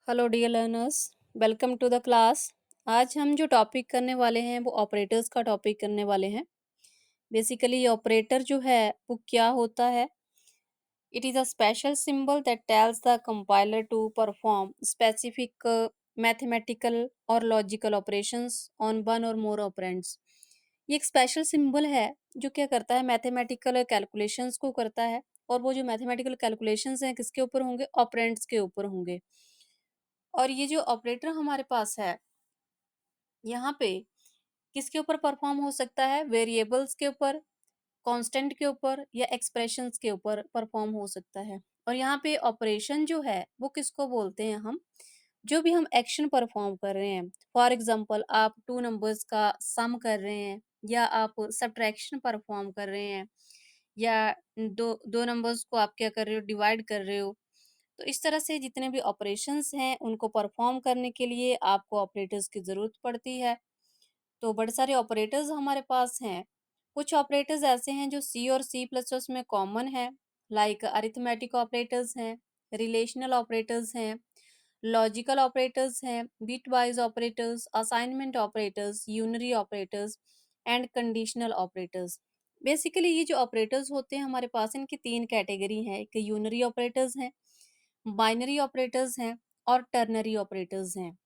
Hello dear learners, welcome to the class. आज हम जो टॉपिक करने वाले हैं वो ऑपरेटर्स का टॉपिक करने वाले हैं। बेसिकली ये ऑपरेटर जो है वो क्या होता है। It is a special symbol that tells the compiler to perform specific mathematical or logical operations on one or more operands. ये एक स्पेशल सिंबल है जो क्या करता है, मैथमेटिकल कैलकुलेशंस को करता है। और वो जो मैथमेटिकल कैलकुलेशंस हैं किसके ऊपर होंगे, ऑपरेंड्स के ऊपर होंगे। और ये जो ऑपरेटर हमारे पास है यहाँ पे किसके ऊपर परफॉर्म हो सकता है, वेरिएबल्स के ऊपर, कांस्टेंट के ऊपर या एक्सप्रेशंस के ऊपर परफॉर्म हो सकता है। और यहाँ पे ऑपरेशन जो है वो किसको बोलते हैं, हम जो भी हम एक्शन परफॉर्म कर रहे हैं। फॉर एग्जांपल आप टू नंबर्स का सम कर रहे हैं, या आप सब्ट्रैक्शन परफॉर्म कर रहे हैं, या दो दो नंबर्स को आप क्या कर रहे हो, डिवाइड कर रहे हो। तो इस तरह से जितने भी ऑपरेशंस हैं उनको परफॉर्म करने के लिए आपको ऑपरेटर्स की ज़रूरत पड़ती है। तो बड़े सारे ऑपरेटर्स हमारे पास हैं। कुछ ऑपरेटर्स ऐसे हैं जो सी और सी प्लस प्लस में कॉमन है, लाइक अरिथमेटिक ऑपरेटर्स हैं, रिलेशनल ऑपरेटर्स हैं, लॉजिकल ऑपरेटर्स हैं, bitwise operators, assignment operators, unary operators and conditional operators. Basically ये जो ऑपरेटर्स होते हैं हमारे पास, इनकी तीन कैटेगरी हैं। एक यूनरी ऑपरेटर्स हैं, बाइनरी ऑपरेटर्स हैं और टर्नरी ऑपरेटर्स हैं।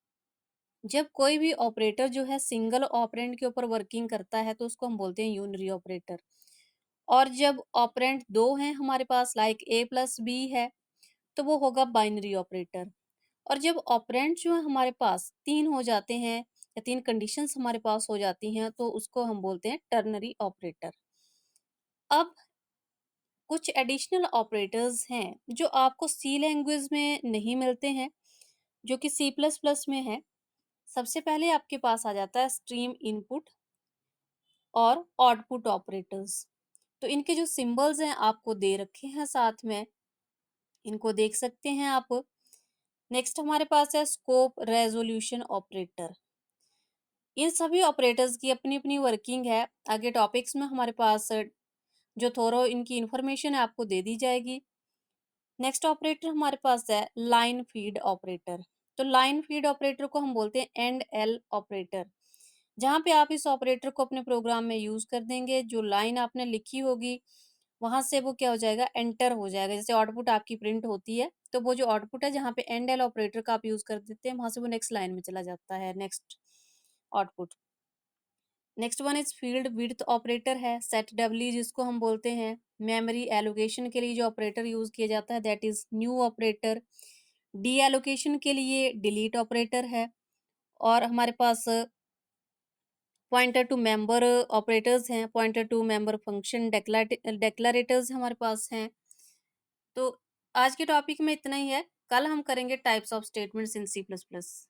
जब कोई भी ऑपरेटर जो है सिंगल ऑपरेंड के ऊपर वर्किंग करता है तो उसको हम बोलते हैं यूनरी ऑपरेटर। और जब ऑपरेंड दो हैं हमारे पास, लाइक ए प्लस बी है, तो वो होगा बाइनरी ऑपरेटर। और जब ऑपरेंड जो है हमारे पास तीन हो जाते हैं या तीन कंडीशंस हमारे पास हो जाती हैं तो उसको हम बोलते हैं टर्नरी ऑपरेटर। अब कुछ एडिशनल ऑपरेटर्स हैं जो आपको सी लैंग्वेज में नहीं मिलते हैं, जो कि सी प्लस प्लस में है। सबसे पहले आपके पास आ जाता है स्ट्रीम इनपुट और आउटपुट ऑपरेटर्स। तो इनके जो सिंबल्स हैं आपको दे रखे हैं साथ में, इनको देख सकते हैं आप। नेक्स्ट हमारे पास है स्कोप रेजोल्यूशन ऑपरेटर। इन सभी ऑपरेटर्स की अपनी अपनी वर्किंग है। आगे टॉपिक्स में हमारे पास जो थोरो इनकी इंफॉर्मेशन है आपको दे दी जाएगी। नेक्स्ट ऑपरेटर हमारे पास है लाइन फीड ऑपरेटर। तो लाइन फीड ऑपरेटर को हम बोलते हैं एंड एल ऑपरेटर। जहाँ पे आप इस ऑपरेटर को अपने प्रोग्राम में यूज कर देंगे, जो लाइन आपने लिखी होगी वहां से वो क्या हो जाएगा, एंटर हो जाएगा। जैसे आउटपुट आपकी प्रिंट होती है तो वो जो आउटपुट है जहाँ पे एंड एल ऑपरेटर का आप यूज कर देते हैं वहां से वो नेक्स्ट लाइन में चला जाता है, next output. Next one is field width operator है, सेट डब्ल्यू जिसको हम बोलते हैं। मेमोरी एलोकेशन के लिए जो ऑपरेटर यूज किया जाता है that is new operator. D allocation के लिए डिलीट ऑपरेटर है। और हमारे पास पॉइंटर टू मेंबर ऑपरेटर्स हैं, पॉइंटर टू मेंबर फंक्शन डेक्लरेटर्स हमारे पास हैं। तो आज के टॉपिक में इतना ही है। कल हम करेंगे types of statements in C plus plus.